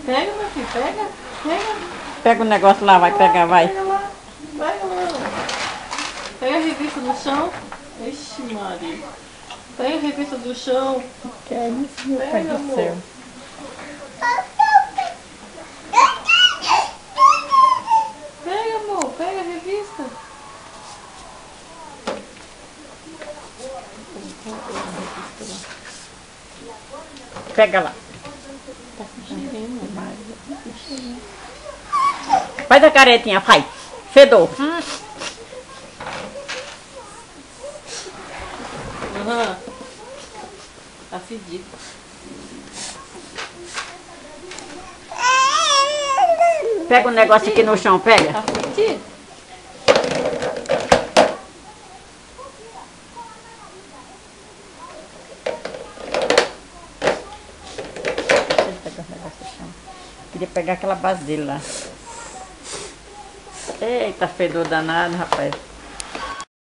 Pega, meu filho, pega. Pega. Pega o negócio lá, vai pegar, vai. Pega lá. Pega lá. Pega a revista do chão. Ixi, Maria. Pega a revista do chão. Que é isso, meu pai Pega, do amor. céu. Pega, amor. Pega a revista. Pega lá. Faz a caretinha, faz. Fedor. Aham. Tá fedido. Pega o negócio aqui no chão, pega. Tá fedido? Queria pegar aquela base dele lá. Eita, fedor danado, rapaz.